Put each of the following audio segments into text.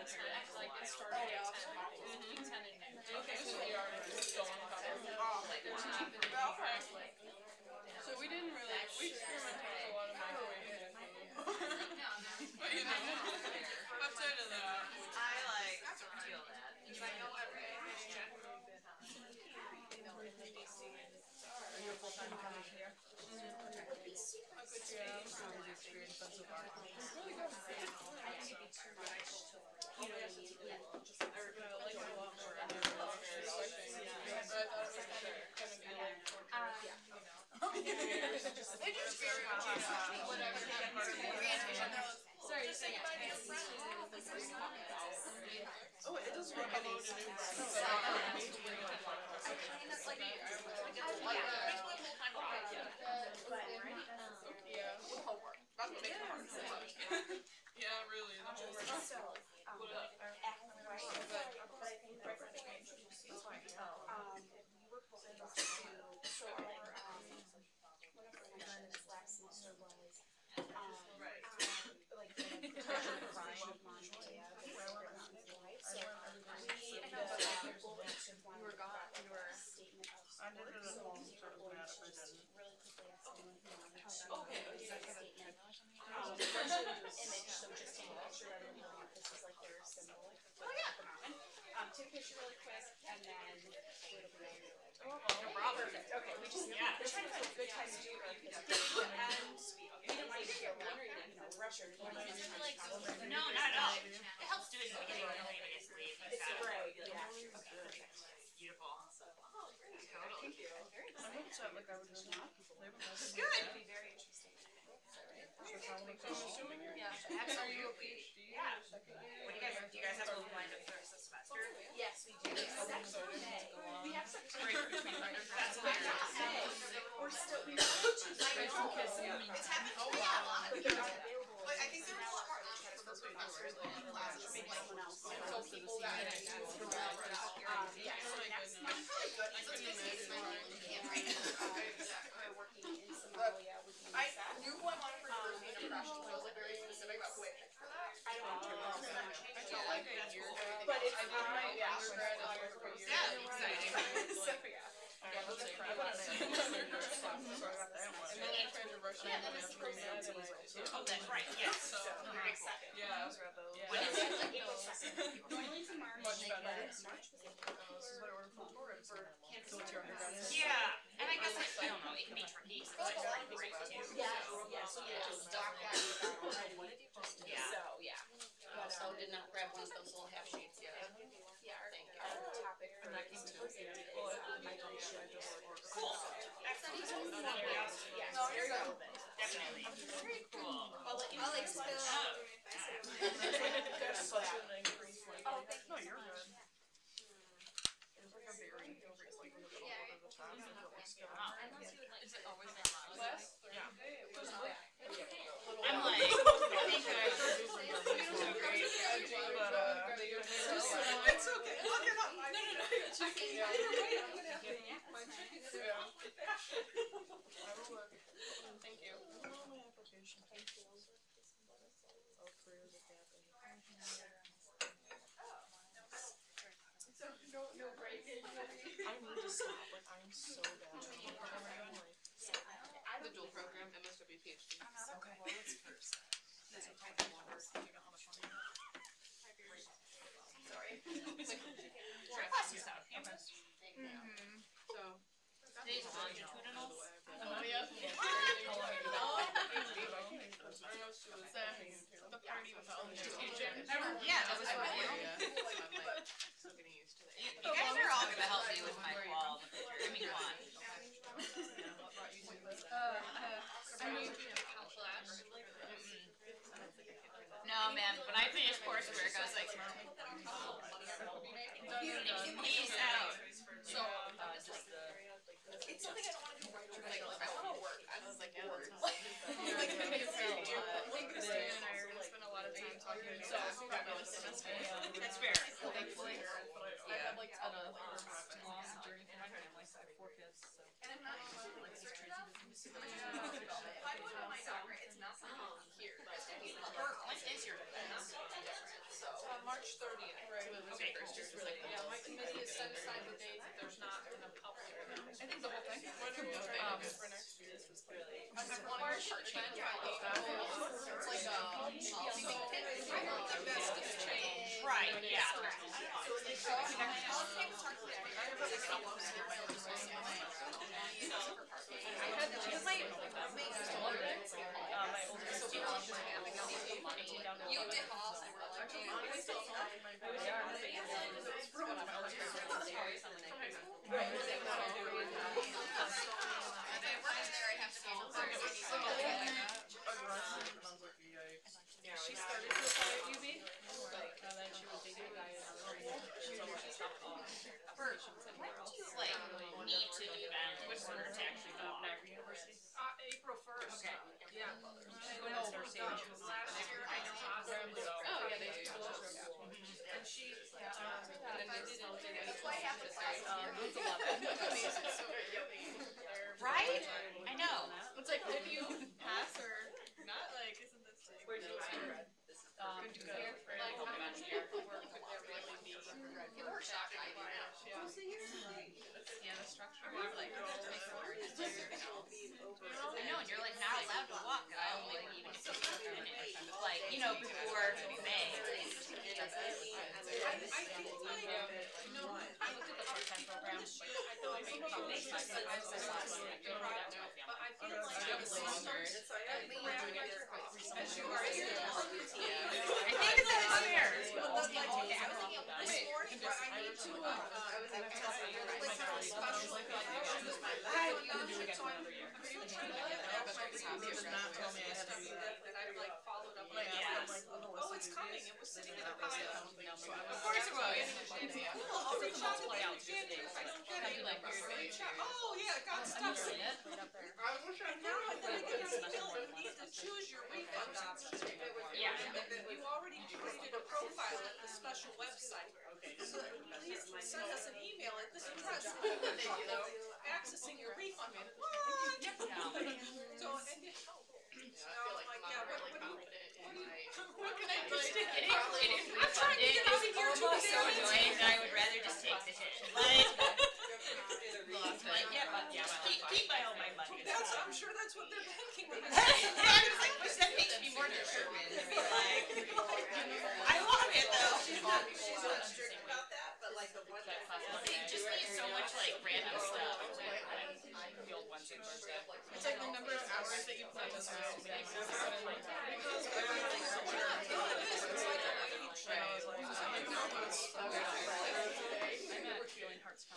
Like it started off between 10 and noon. Okay, so we are still on top of it. So we didn't really, we experimented with a lot of microwave food. But you know, outside of that, I like feel that. Are you a full-time accountant here? yeah. How was the experience so far? It's really good. I like it a lot more than I was expecting. But I thought it was kind of gonna be like They just very whatever. Sorry, you're saying oh, it doesn't make any sense. Yeah. With homework. That's what makes it hard. Yeah, really. The homework. I did it at home, so it was mad if I didn't. Take a picture really quick and then No problem. perfect. Okay, we just we're trying to find a good time to do it and we didn't like rush or No, not at all. It helps do it in the beginning when everybody gets to leave. It's great, yeah. Beautiful. Totally. I hope it's not like I would just not live with us. Good. It'd be very interesting. I'm assuming you're Are you a PhD? Yeah. Second year? What do you guys have a lined up for the rest of the semester? Yes, we do. We have some That's hilarious. we're still It's happening. Oh wow. But I think there was a lot more options for the classes. maybe someone else. So people that I do for Yes. next month. Probably good. It's a busy schedule. You can't right now. We're working in Somalia with I knew who I wanted for diversity and impression, so I was like very specific about who I picked for that. I don't know. I felt like a year ago. But it's I did my undergrad and I worked for a year. Yeah, exciting. So yeah. I got to take another nurse class, so I got that one. And then I tried to rush into the pre-med and I did. Oh, that's right. Yes. So, Very excited. yeah. When is it? Normally to March, Much better. but March was This is what I ordered from Torrid for campus. what's your undergrad? Yeah, and I guess I don't know. It can be tricky. It's like great too. Yes, yes, Just doc that Yeah. So yeah. Also did not grab one of those little half sheets yet. Yeah, our topic for the symposium is migration. Cool. Excellent. Yes, very relevant. Definitely. Very cool. I'll like spill. There's such an increase, like, Oh, thank you. no, you're good. There's like a very increase, like, a little over the top, so it looks good. Is it always that long? Last Yeah. Thursday, it was I'm like, thank you guys. so great. But, It's okay. I'll get up. No. chicken, yeah. My chicken, yeah. I will look. Thank you. My application. Oh, careers at Gap. So no break. I need to stop, like, I'm so bad. The dual program, MSW PhD. Okay. Well, it's first. That's okay. Do you know how much money you have? Sorry. Class is out. Campus. So. Today's longitudinal. Oh, yeah. How long ago? I know she was the party with all the education. Yeah, that was for you. Still getting used to it. You guys are all gonna help me with my wall. I mean, come on. No, man. When I finished coursework, I was like, peace out. So, It's something I don't want to do right away. Like, I want to work. I was like, bored. Christine and I are gonna spend a lot of time talking to That's fair. thankfully. I have like 10 journey for my family, so I have 4 kids, so. And I'm not like search enough. If I go to my doctorate, it's not something here. When is your? March March 30th. So it was your first year, just like. Yeah, my committee has set aside the dates that there's not gonna public. I think the whole thing. What are you trying to do for next year? I'm wanting to part-time. It's like a policy thing. I want the best of change. Right, yeah. Because my oldest, you did awesome. She started to apply at UB, and then she was dating a guy in she's almost stopped all applications anywhere else. Like, need to do that in order to actually go on. Niagara University. April 1st. Okay. Yeah. Last year, I know Oh, yeah, they do. and she, That's why I have to Right? I know. It's like, if you pass or not, like, isn't this like? Where'd you go? Good to go. Like, oh my gosh, yeah. People were shocked I did that. Yeah, the structure. Like, take the word to I know, and you're like not allowed to walk out, like even if it's a minute. Like, you know, before May. I think like, you know, I looked at the part-time program, but I feel like they probably but I feel like as you are in I think it's upstairs. Oh, it's coming. It was sitting in a pile. Of course it was. I'll reach out to them again if I don't get it. I'll reach out. Oh, yeah, got stuck. And now I think you need to choose your refund option. Yeah. You already created a profile at the special website. So please send us an email at this address, accessing your refund. What? So, and then, I'm like, yeah, what can I do? I'm trying to get out of here too. So annoying that I would rather just take the hit. Like, yeah, but keep all my money. I'm sure that's what they're banking on. Yeah, I was like, which that makes me more determined to be like, I love it though. She's not strict about that, but like the one that They just need so much like random stuff. it's like the number of hours that you plan to spend.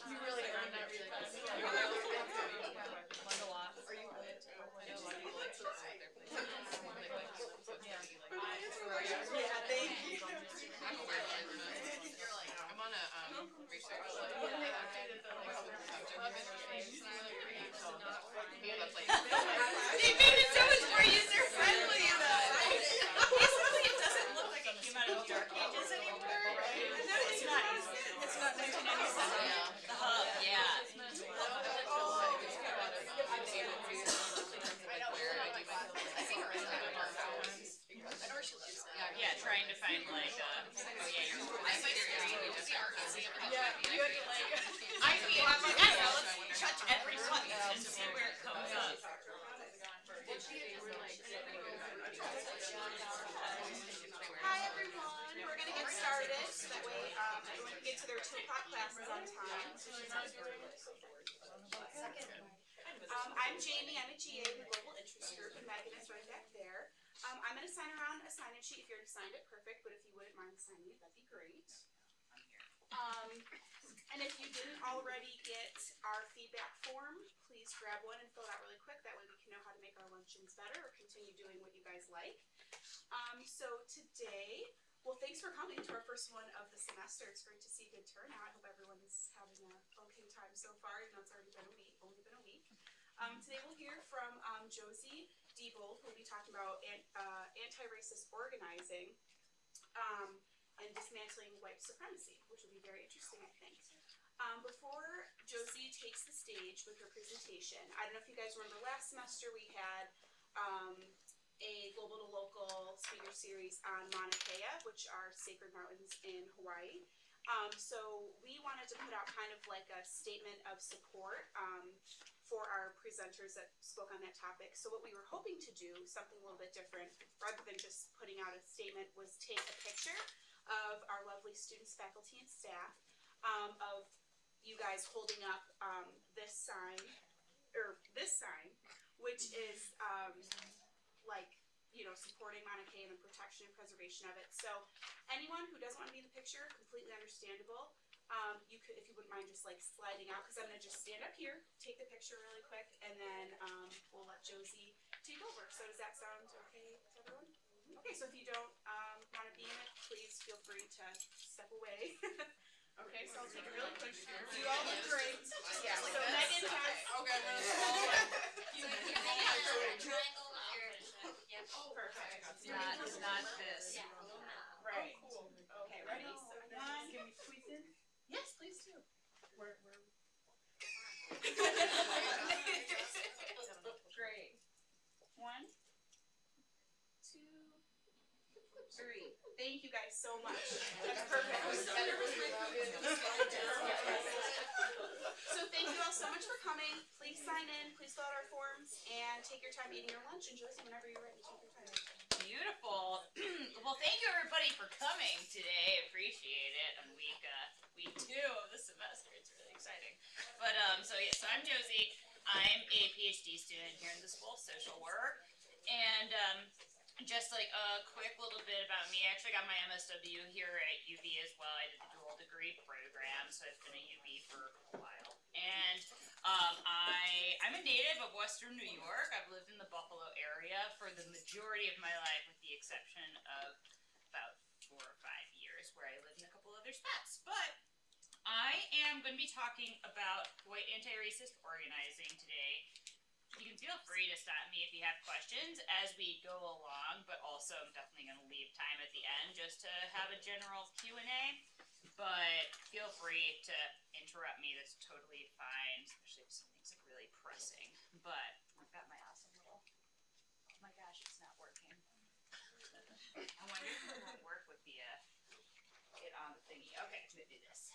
You really earned that really fast. Learned a lot. Are you Yeah, thank you. I'm on a research like They made it so much more user friendly though. Basically, it doesn't look like it came out of Dark Ages anymore. It's not. It's not 1997. The hub, yeah. Yeah, trying to find like Yeah, you had to like. I mean, I'm like, I don't know, let's touch every button and see where it comes up. Hi everyone, we're gonna get started so that way everyone can get to their 2 o'clock classes on time. I'm Jamie, I'm a GA in the Global Interest Group, and Megan is right back there. I'm gonna sign around a sign-in sheet. If you already signed it, perfect, but if you wouldn't mind signing it, that'd be great. And if you didn't already get our feedback form, please grab one and fill it out really quick. That way we can know how to make our luncheons better or continue doing what you guys like. So today, well, thanks for coming to our first one of the semester. It's great to see a good turnout. I hope everyone's having a okay time so far, even though it's already been a week, Today we'll hear from Josie Diebold, who will be talking about anti-racist organizing and dismantling white supremacy, which will be very interesting, I think. Before Josie takes the stage with her presentation, I don't know if you guys remember last semester we had a global to local speaker series on Mauna Kea, which are sacred mountains in Hawaii. So we wanted to put out kind of like a statement of support for our presenters that spoke on that topic. So what we were hoping to do, something a little bit different, rather than just putting out a statement, was take a picture of our lovely students, faculty, and staff, of you guys holding up this sign, which is like, you know, supporting Mauna Kea and the protection and preservation of it. So anyone who doesn't want to be in the picture, completely understandable. You could, if you wouldn't mind, just like sliding out, because I'm gonna just stand up here, take the picture really quick, and then we'll let Josie take over. So does that sound okay to everyone? Okay, so if you don't want to be in it, please feel free to step away. Okay, so I'll take a really quick. You all look great. Yeah, so Megan has. Okay, I'm gonna swallow it. Triangle with your, yep. Perfect. Not this. Right. Okay, ready? So one. Can we squeeze in? Yes, please do. Where? Great. 1, 2, 3. Thank you guys so much. That's perfect. So thank you all so much for coming. Please sign in, please fill out our forms, and take your time eating your lunch. And Josie, whenever you're ready, take your time. Beautiful. Well, thank you everybody for coming today. Appreciate it. On week 2 of the semester, it's really exciting. But so I'm Josie. I'm a PhD student here in the School of Social Work, and just like a quick little bit about me. I actually got my MSW here at UV as well. I did the dual degree program, so I've been at UV for a while. And I'm a native of Western New York. I've lived in the Buffalo area for the majority of my life, with the exception of about 4 or 5 years where I lived in a couple other spots. But I am going to be talking about white anti-racist organizing today. You can feel free to stop me if you have questions as we go along, but also I'm definitely going to leave time at the end just to have a general Q&A. But feel free to interrupt me, that's totally fine, especially if something's like really pressing. But I've got my awesome little, oh my gosh, it's not working. I wonder if it won't work with the, get on the thingy. Okay, I'm gonna do this.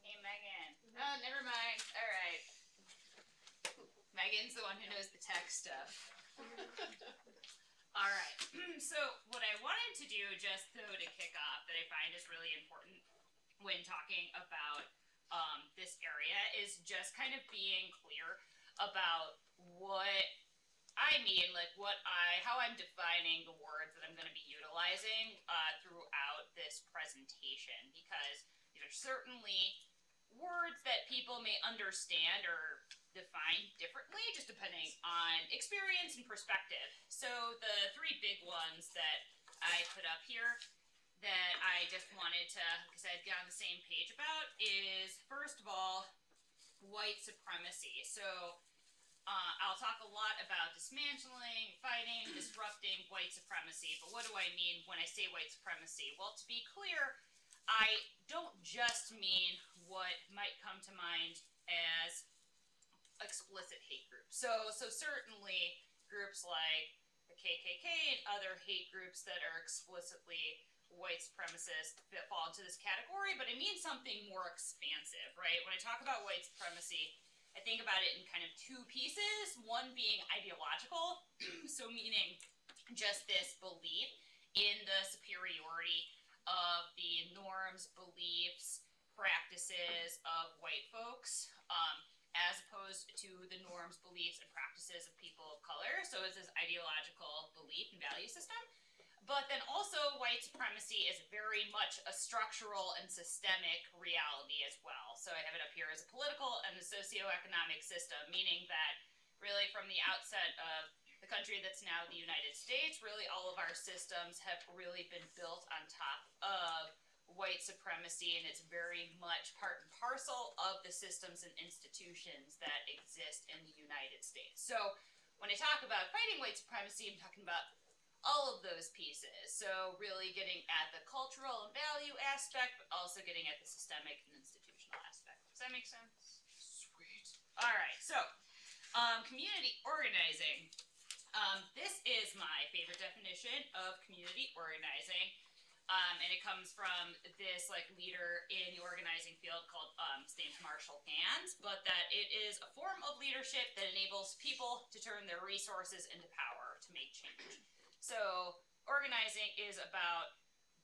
Hey Megan. Oh, never mind. Alright. Megan's the one who knows the tech stuff. Alright, so what I wanted to do just though to kick off that I find is really important when talking about this area is just kind of being clear about what I mean, like how I'm defining the words that I'm going to be utilizing throughout this presentation, because these are certainly words that people may understand or define differently just depending on experience and perspective. So the 3 big ones that I put up here that I just wanted to, because I'd get on the same page about, is first of all, white supremacy. So I'll talk a lot about dismantling, fighting, disrupting white supremacy, but what do I mean when I say white supremacy? Well, to be clear, I don't just mean what might come to mind as explicit hate groups. So certainly groups like the KKK and other hate groups that are explicitly white supremacist that fall into this category, but I mean something more expansive, right? When I talk about white supremacy, I think about it in kind of 2 pieces, one being ideological, so meaning just this belief in the superiority of the norms, beliefs, practices of white folks, as opposed to the norms, beliefs, and practices of people of color. So it's this ideological belief and value system. But then also white supremacy is very much a structural and systemic reality as well. So I have it up here as a political and a socioeconomic system, meaning that really from the outset of the country that's now the United States, really all of our systems have really been built on top of white supremacy, and it's very much part and parcel of the systems and institutions that exist in the United States. So when I talk about fighting white supremacy, I'm talking about all of those pieces. So really getting at the cultural and value aspect, but also getting at the systemic and institutional aspect. Does that make sense? Sweet. All right, so Community organizing. This is my favorite definition of community organizing. And it comes from this like leader in the organizing field called his name's Marshall Hands, but that it is a form of leadership that enables people to turn their resources into power to make change. So organizing is about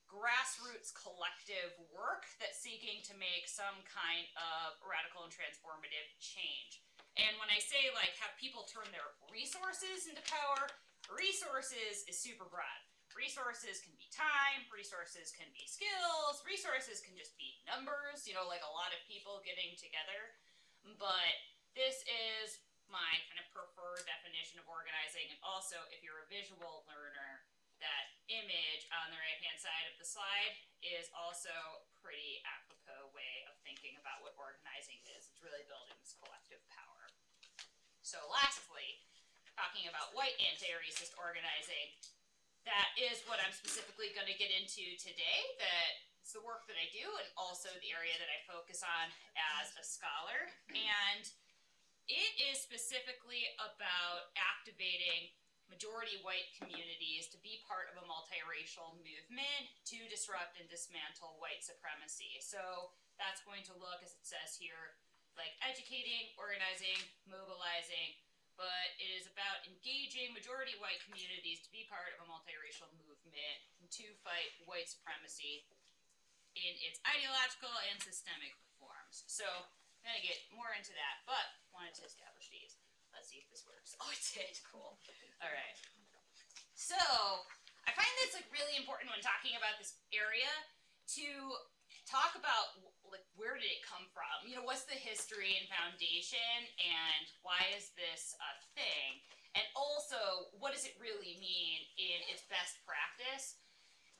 grassroots collective work that's seeking to make some kind of radical and transformative change. And when I say like have people turn their resources into power, resources is super broad. Resources can be time, resources can be skills, resources can just be numbers, you know, like a lot of people getting together. But this is my kind of preferred definition of organizing. And also, if you're a visual learner, that image on the right-hand side of the slide is also a pretty apropos way of thinking about what organizing is. It's really building this collective power. So lastly, talking about white anti-racist organizing, that is what I'm specifically going to get into today. That's the work that I do and also the area that I focus on as a scholar. And it is specifically about activating majority white communities to be part of a multiracial movement to disrupt and dismantle white supremacy. So that's going to look, as it says here, like educating, organizing, mobilizing, but it is about engaging majority white communities to be part of a multiracial movement to fight white supremacy in its ideological and systemic forms. So I'm going to get more into that, but wanted to establish these. Let's see if this works. Oh, it did. Cool. All right. So I find this like really important when talking about this area to talk about like where did it come from? You know, what's the history and foundation, and why is this a thing? And also, what does it really mean in its best practice?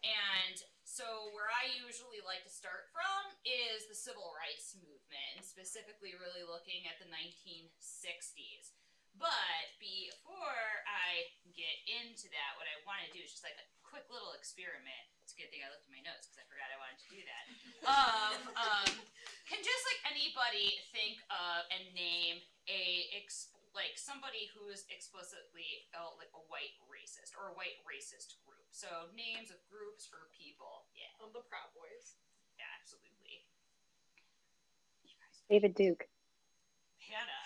And so where I usually like to start from is the civil rights movement, and specifically really looking at the 1960s. But before I get into that, what I want to do is just like a quick little experiment. It's a good thing I looked at my notes because I forgot I wanted to do that. Can just like anybody think of and name like somebody who is explicitly like a white racist or a white racist group? So names of groups or people. Yeah. The Proud Boys. Yeah, absolutely. You guys. David Duke. Hannah.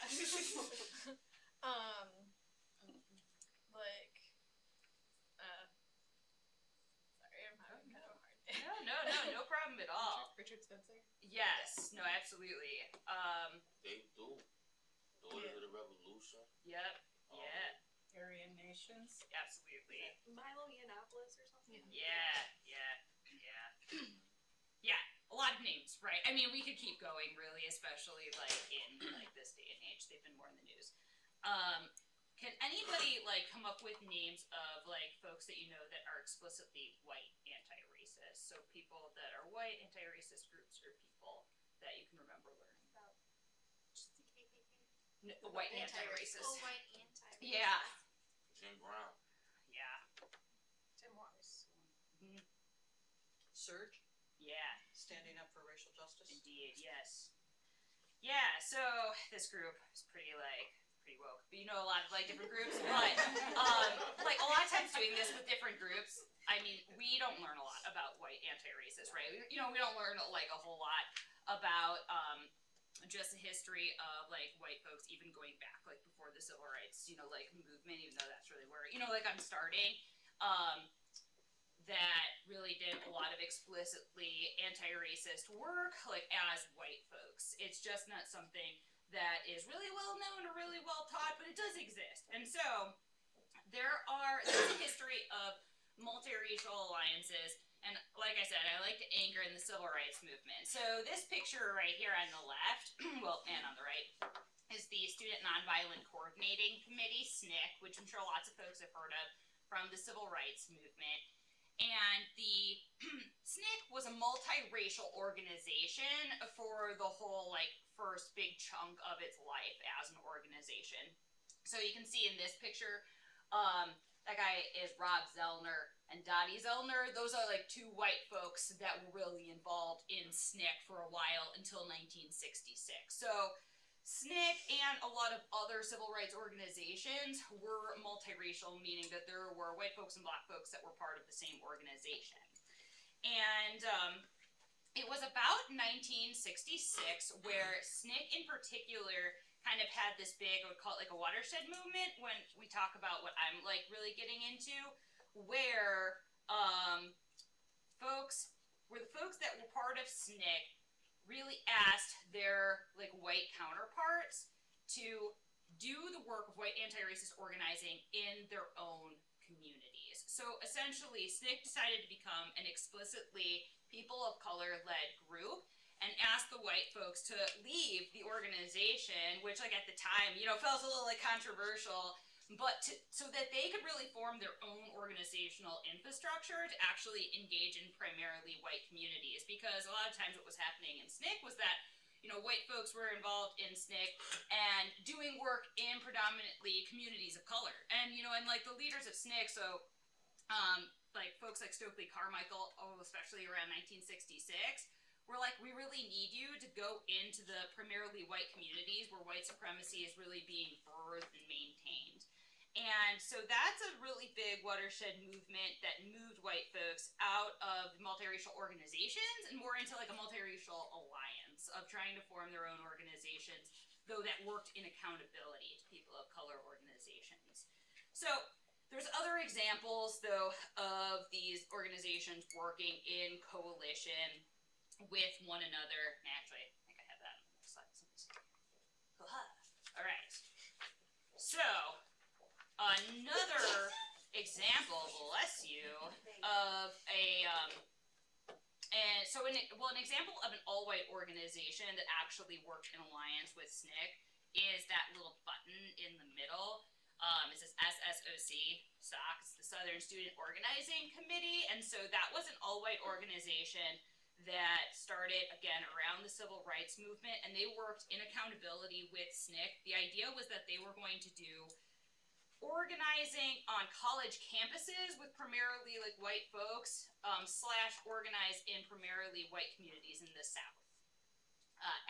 Sorry, I'm having kind of a hard day. No problem at all. Richard Spencer? Yes, no, absolutely. They do. Daughters of the Revolution. Yep, yeah, Aryan Nations? absolutely. Milo Yiannopoulos or something? Yeah. Yeah, a lot of names, right? I mean, we could keep going, really, especially like in like this day and age. They've been more in the news. Can anybody like come up with names of like folks that you know that are explicitly white anti-racist? So people that are white anti-racist groups or people that you can remember learning about. White anti-racist. Oh, white anti-racist. Yeah. Jim Brown. Yeah. Tim Wise. Surge, Yeah. standing up for racial justice. Indeed. Yes. Yeah. So this group is pretty woke, but you know a lot of like different groups. But like a lot of times doing this with different groups, I mean, we don't learn a lot about white anti-racists, right? You know, we don't learn like a whole lot about just the history of like white folks even going back like before the civil rights, you know, like movement, even though that's really where, you know, like I'm starting, that really did a lot of explicitly anti-racist work like as white folks. It's just not something that is really well known or really well taught, but it does exist. And so there's a history of multiracial alliances. And like I said, I like to anchor in the civil rights movement. So this picture right here on the left, well, and on the right, is the Student Nonviolent Coordinating Committee, SNCC, which I'm sure lots of folks have heard of from the civil rights movement. And the SNCC was a multiracial organization for the whole, like, first big chunk of its life as an organization. So you can see in this picture, that guy is Rob Zellner and Dottie Zellner. Those are like two white folks that were really involved in SNCC for a while until 1966. So SNCC and a lot of other civil rights organizations were multiracial, meaning that there were white folks and black folks that were part of the same organization. And it was about 1966 where SNCC in particular kind of had this big, I would call it like a watershed movement when we talk about what I'm like really getting into, where the folks that were part of SNCC really asked their like white counterparts to do the work of white anti-racist organizing in their own communities. So essentially, SNCC decided to become an explicitly people of color led group and asked the white folks to leave the organization, which like at the time, you know, felt a little like controversial, but so that they could really form their own organizational infrastructure to actually engage in primarily white communities. Because a lot of times what was happening in SNCC was that, you know, white folks were involved in SNCC and doing work in predominantly communities of color. And, you know, and like the leaders of SNCC, so like folks like Stokely Carmichael, especially around 1966, were like, we really need you to go into the primarily white communities where white supremacy is really being birthed and maintained. And so that's a really big watershed movement that moved white folks out of multiracial organizations and more into like a multiracial alliance of trying to form their own organizations, though that worked in accountability to people of color organizations. So there's other examples, though, of these organizations working in coalition with one another. Actually, I think I have that on the next slide. All right. So another example, bless you, of an example of an all-white organization that actually worked in alliance with SNCC is that little button in the middle. It says SSOC, SOC, it's the Southern Student Organizing Committee, and so that was an all-white organization that started, again, around the civil rights movement, and they worked in accountability with SNCC. The idea was that they were going to do organizing on college campuses with primarily like white folks, / organize in primarily white communities in the South.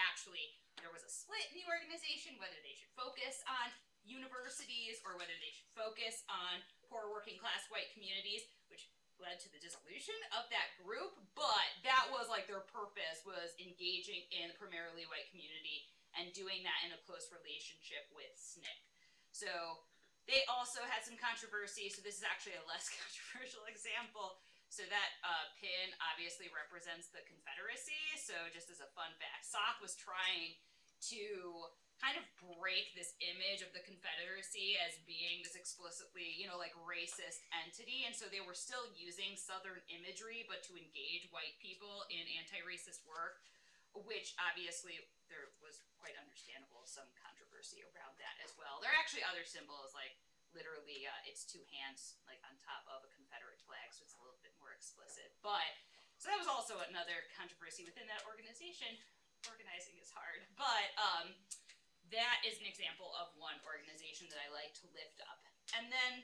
Actually, there was a split in the organization whether they should focus on universities or whether they should focus on poor working class white communities, which led to the dissolution of that group, but that was like their purpose, was engaging in the primarily white community and doing that in a close relationship with SNCC. So they also had some controversy, so this is actually a less controversial example. So that pin obviously represents the Confederacy, so just as a fun fact, SOC was trying to kind of break this image of the Confederacy as being this explicitly, you know, like racist entity, and so they were still using Southern imagery, but to engage white people in anti-racist work, which obviously there was quite understandable some controversy around that as well. There are actually other symbols, like literally it's two hands like on top of a Confederate flag, so it's a little bit more explicit. But so that was also another controversy within that organization. Organizing is hard, but that is an example of one organization that I like to lift up. And then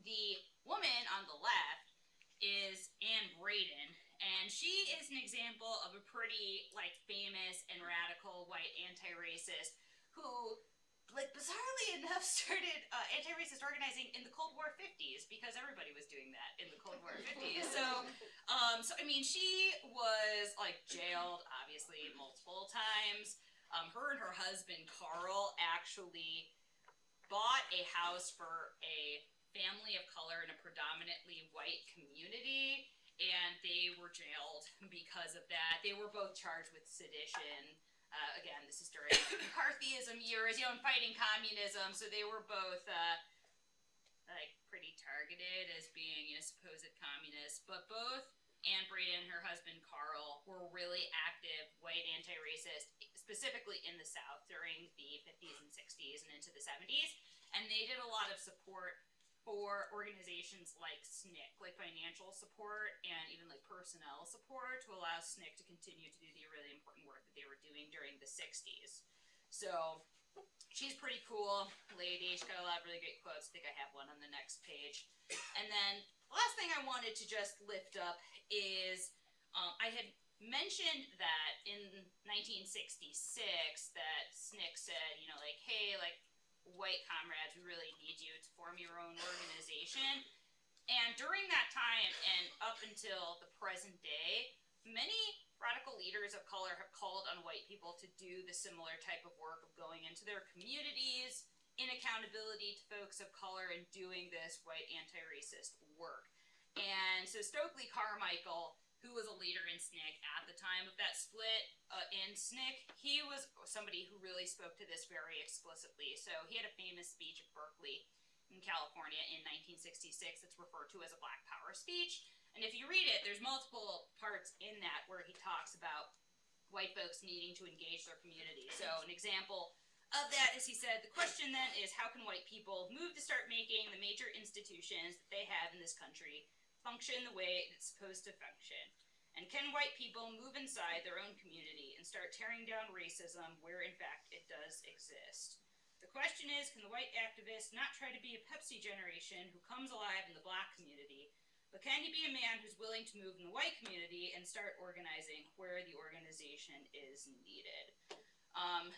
the woman on the left is Anne Braden, and she is an example of a pretty like famous and radical white anti-racist who, like, bizarrely enough started anti-racist organizing in the Cold War 50s, because everybody was doing that in the Cold War 50s. So I mean, she was like jailed obviously multiple times. Her and her husband, Carl, actually bought a house for a family of color in a predominantly white community, and they were jailed because of that. They were both charged with sedition. Again, this is during McCarthyism years, you know, and fighting communism, so they were both like pretty targeted as being, you know, supposed communists. But both Anne Braden and her husband Carl were really active white anti-racist, specifically in the South during the 50s and 60s and into the 70s. And they did a lot of support for organizations like SNCC, like financial support and even like personnel support to allow SNCC to continue to do the really important work that they were doing during the 60s. So she's pretty cool lady. She's got a lot of really great quotes. I think I have one on the next page. And then the last thing I wanted to just lift up is I had mentioned that in 1966 that SNCC said, you know, like, hey, like, white comrades, we really need you to form your own organization. And during that time and up until the present day, many radical leaders of color have called on white people to do the similar type of work of going into their communities, in accountability to folks of color, and doing this white anti-racist work. And so Stokely Carmichael, who was a leader in SNCC at the time of that split in SNCC, he was somebody who really spoke to this very explicitly. So he had a famous speech at Berkeley in California in 1966 that's referred to as a Black Power speech. And if you read it, there's multiple parts in that where he talks about white folks needing to engage their community. So an example of that is he said, the question then is, how can white people move to start making the major institutions that they have in this country function the way it's supposed to function? And can white people move inside their own community and start tearing down racism where in fact it does exist? The question is, can the white activist not try to be a Pepsi generation who comes alive in the Black community, but can he be a man who's willing to move in the white community and start organizing where the organization is needed?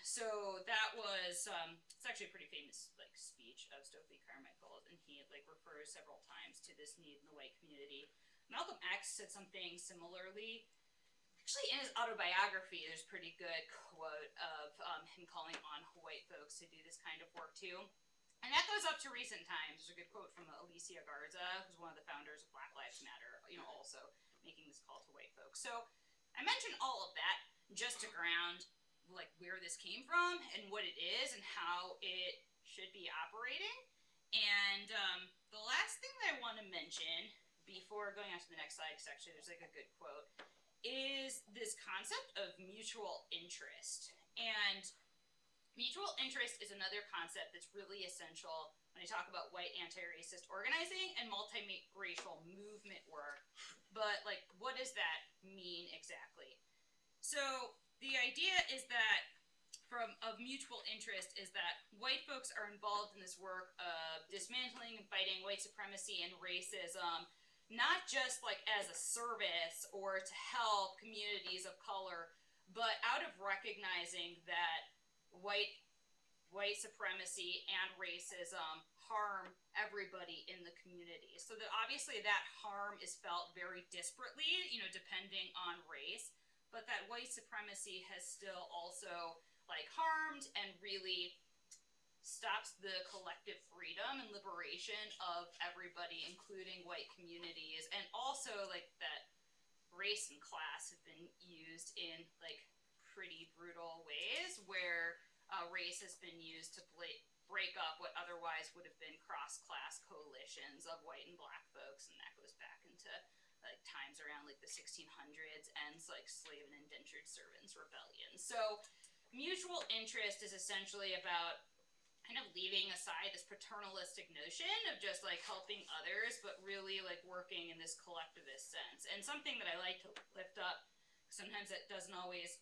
So that was, it's actually a pretty famous like speech of Stokely Carmichael's, and he like refers several times to this need in the white community. Malcolm X said something similarly. Actually, in his autobiography, there's a pretty good quote of him calling on white folks to do this kind of work too. And that goes up to recent times. There's a good quote from Alicia Garza, who's one of the founders of Black Lives Matter, you know, also making this call to white folks. So I mentioned all of that just to ground like where this came from and what it is and how it should be operating. And the last thing that I want to mention before going on to the next slide, because actually there's like a good quote, is this concept of mutual interest. And mutual interest is another concept that's really essential when I talk about white anti-racist organizing and multiracial movement work. But like, what does that mean exactly? So the idea is that of mutual interest is that white folks are involved in this work of dismantling and fighting white supremacy and racism, not just like as a service or to help communities of color, but out of recognizing that white supremacy and racism harm everybody in the community. So that obviously that harm is felt very disparately, you know, depending on race, but that white supremacy has still also like harmed and really stops the collective freedom and liberation of everybody, including white communities, and also like that race and class have been used in like pretty brutal ways where race has been used to break up what otherwise would have been cross-class coalitions of white and Black folks, and that goes back into like times around like the 1600s and like slave and indentured servants rebellion. So mutual interest is essentially about kind of leaving aside this paternalistic notion of just like helping others, but really like working in this collectivist sense. And something that I like to lift up, sometimes it doesn't always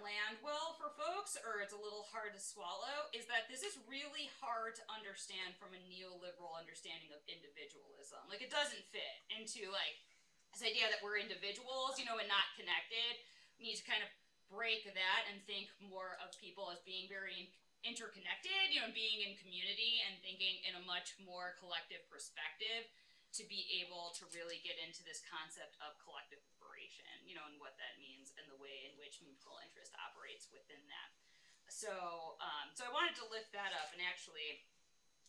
land well for folks, or it's a little hard to swallow, is that this is really hard to understand from a neoliberal understanding of individualism. Like it doesn't fit into like this idea that we're individuals, you know, and not connected. We need to kind of break that and think more of people as being very interconnected, you know, being in community and thinking in a much more collective perspective to be able to really get into this concept of collective liberation, you know, and what that means and the way in which mutual interest operates within that. So, so I wanted to lift that up, and actually,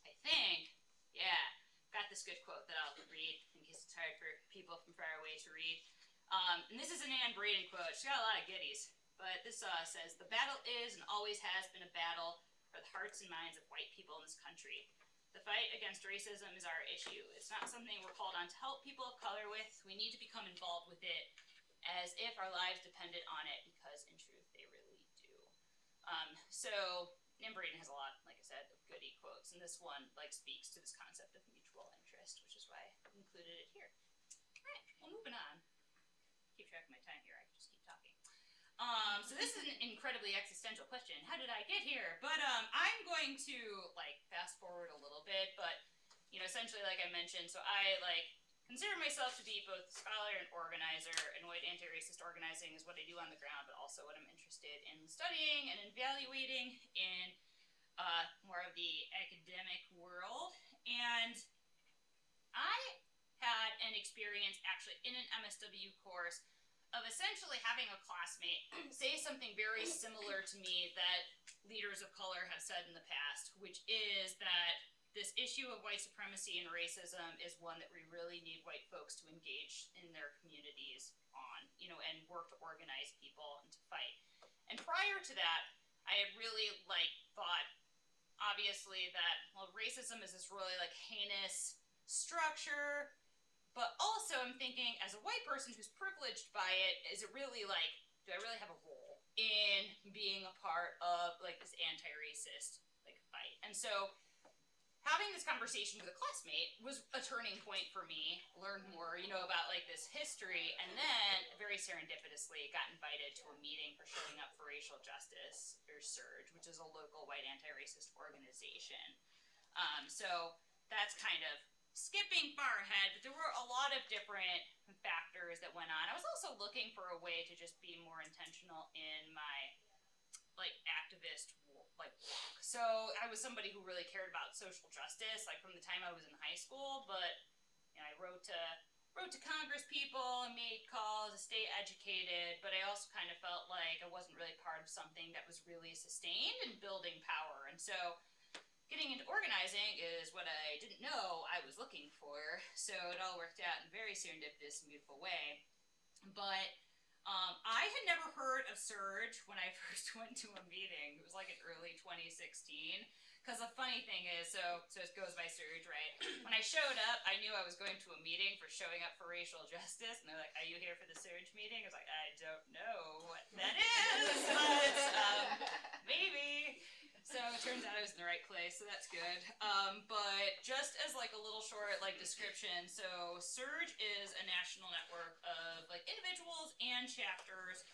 I think, yeah, got this good quote that I'll read in case it's hard for people from far away to read. And this is an Anne Braden quote. She's got a lot of goodies. But this says, "The battle is and always has been a battle for the hearts and minds of white people in this country. The fight against racism is our issue. It's not something we're called on to help people of color with. We need to become involved with it as if our lives depended on it, because in truth they really do." So Anne Braden has a lot, like I said, of goody quotes, and this one like speaks to this concept of mutual interest, which is why I included it here. All right, well, moving on. Keep track of my time here. I can just keep talking. So this is an incredibly existential question. How did I get here? But I'm going to like fast forward a little bit, but you know, essentially like I mentioned, so I like consider myself to be both a scholar and organizer, and white anti-racist organizing is what I do on the ground, but also what I'm interested in studying and evaluating in more of the academic world. And I had an experience actually in an MSW course of essentially having a classmate say something very similar to me that leaders of color have said in the past, which is that this issue of white supremacy and racism is one that we really need white folks to engage in their communities on, you know, and work to organize people and to fight. And prior to that, I had really thought, obviously, that, well, racism is this really heinous structure, but also I'm thinking, as a white person who's privileged by it, is it really do I really have a role in being a part of this anti-racist fight? And so having this conversation with a classmate was a turning point for me. Learned more, you know, about this history, and then very serendipitously got invited to a meeting for Showing Up for Racial Justice, or SURJ, which is a local white anti-racist organization. So that's kind of skipping far ahead, but there were a lot of different factors that went on. I was also looking for a way to just be more intentional in my activist walk. So I was somebody who really cared about social justice from the time I was in high school, but you know, I wrote to Congress people and made calls, stay educated, but I also kind of felt like I wasn't really part of something that was really sustained and building power. And so getting into organizing is what I didn't know I was looking for, so it all worked out in a very serendipitous and beautiful way. But I had never heard of SURJ when I first went to a meeting. It was in early 2016. Because the funny thing is, so it goes by SURJ, right? When I showed up, I knew I was going to a meeting for Showing Up for Racial Justice, and they're like, "Are you here for the SURJ meeting?" I was like, "I don't know what that is, but maybe." So it turns out I was in the right place, so that's good. But just as a little short description, so SURJ is a national network of individuals and chapters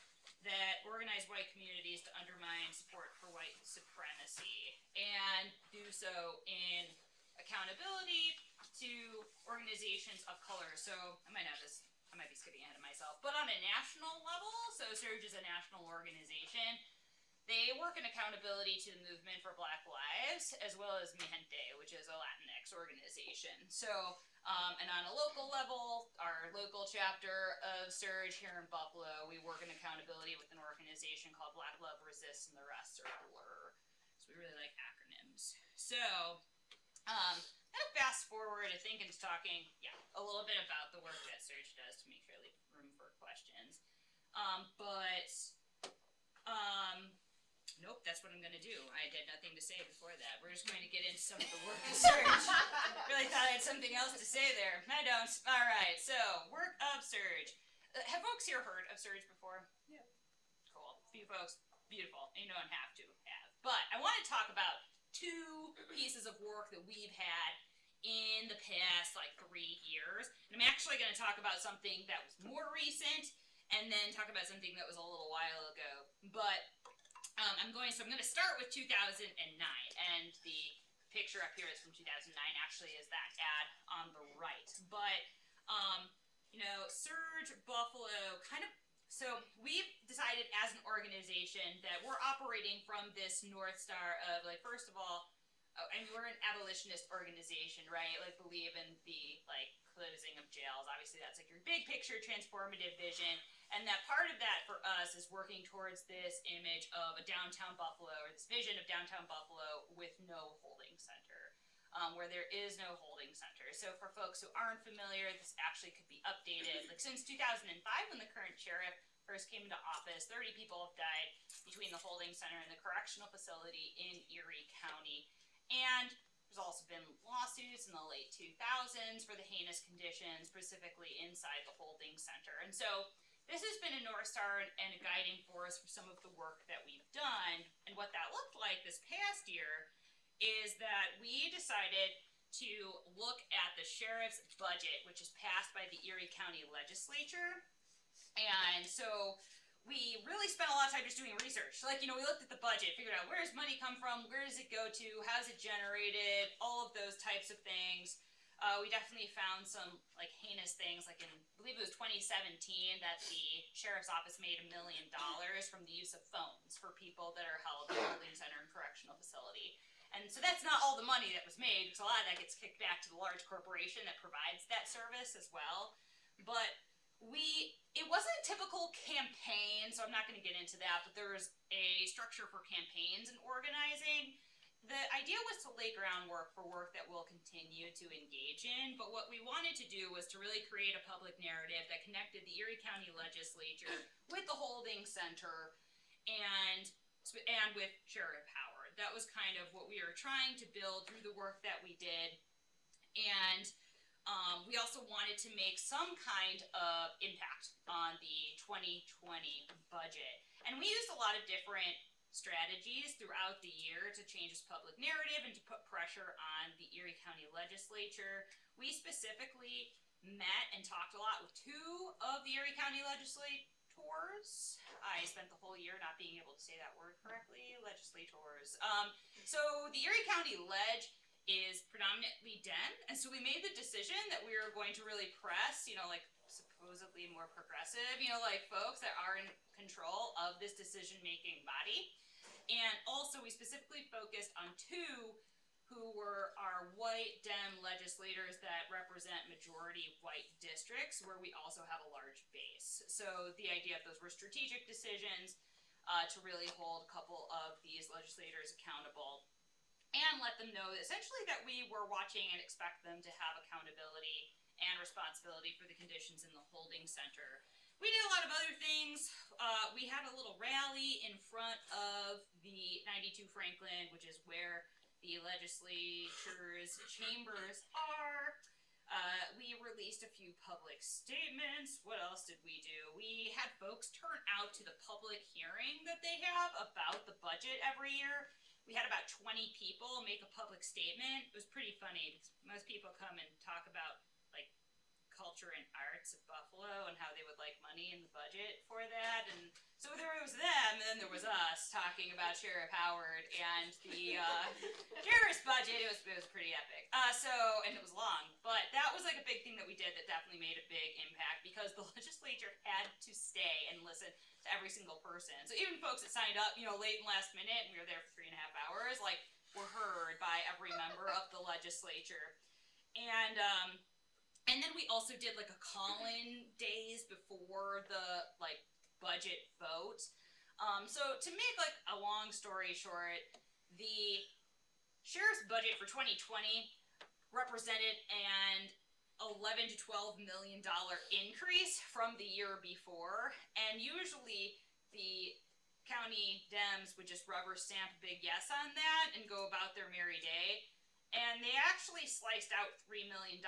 that organize white communities to undermine support for white supremacy, and do so in accountability to organizations of color. So I might be skipping ahead of myself, but on a national level, so SURJ is a national organization. They work in accountability to the Movement for Black Lives, as well as Mi Gente, which is a Latinx organization. So, and on a local level, our local chapter of SURJ here in Buffalo, we work in accountability with an organization called Black Love Resists, and the rest are blur. So we really like acronyms. So, kind of fast forward, I think, into talking, a little bit about the work that SURJ does to make sure I leave room for questions. Nope, that's what I'm going to do. I had nothing to say before that. We're just going to get into some of the work of SURJ. Really thought I had something else to say there. I don't. All right, so work of SURJ. Have folks here heard of SURJ before? Yeah. Cool. Few folks. Beautiful. You don't have to have. But I want to talk about two pieces of work that we've had in the past 3 years. And I'm actually going to talk about something that was more recent, and then talk about something that was a little while ago. But I'm going to start with 2009, and the picture up here is from 2009, actually, is that ad on the right. But, you know, SURJ Buffalo so we've decided as an organization that we're operating from this North Star of, first of all, we're an abolitionist organization, right? Believe in the, closing of jails. Obviously, that's, your big picture transformative vision. And that part of that for us is working towards this image of a downtown Buffalo, or this vision of downtown Buffalo with no holding center, where there is no holding center. So for folks who aren't familiar, this actually could be updated. Since 2005, when the current sheriff first came into office, 30 people have died between the holding center and the correctional facility in Erie County. And there's also been lawsuits in the late 2000s for the heinous conditions, specifically inside the holding center. And so this has been a North Star and a guiding force for some of the work that we've done. And what that looked like this past year is that we decided to look at the sheriff's budget, which is passed by the Erie County Legislature. And so we really spent a lot of time just doing research. We looked at the budget, figured out where does money come from, where does it go to, how is it generated, all of those types of things. We definitely found some like heinous things, like in I believe it was 2017 that the sheriff's office made $1 million from the use of phones for people that are held in a holding center and correctional facility. And so that's not all the money that was made, because a lot of that gets kicked back to the large corporation that provides that service as well. But it wasn't a typical campaign, so I'm not going to get into that, but there was a structure for campaigns and organizing. The idea was to lay groundwork for work that we'll continue to engage in, but what we wanted to do was to really create a public narrative that connected the Erie County Legislature with the holding center and with Sheriff Howard. That was kind of what we were trying to build through the work that we did. And we also wanted to make some kind of impact on the 2020 budget. And we used a lot of different strategies throughout the year to change its public narrative and to put pressure on the Erie County Legislature. We specifically met and talked a lot with two of the Erie County legislators. I spent the whole year not being able to say that word correctly, legislators. So the Erie County Ledge is predominantly Dem, and so we made the decision that we were going to really press, like supposedly more progressive, like folks that are in control of this decision-making body. And also we specifically focused on two who were our white Dem legislators that represent majority white districts where we also have a large base. So the idea of those were strategic decisions to really hold a couple of these legislators accountable and let them know essentially that we were watching and expect them to have accountability and responsibility for the conditions in the holding center. We did a lot of other things. We had a little rally in front of the 92 Franklin, which is where the legislature's chambers are. We released a few public statements. What else did we do? We had folks turn out to the public hearing that they have about the budget every year. We had about 20 people make a public statement. It was pretty funny because most people come and talk about like culture and arts of Buffalo and how they would like money in the budget for that. And so there was them, and then there was us talking about Sheriff Howard and the sheriff's budget. It was pretty epic. And it was long, but that was like a big thing that we did that definitely made a big impact because the legislature had to stay and listen to every single person. So even folks that signed up, late and last minute, and we were there for 3.5 hours, like, were heard by every member of the legislature. And then we also did like a call-in days before the budget vote. So to make like a long story short, the sheriff's budget for 2020 represented an $11 to $12 million increase from the year before, and usually the county Dems would just rubber stamp a big yes on that and go about their merry day. And they actually sliced out $3 million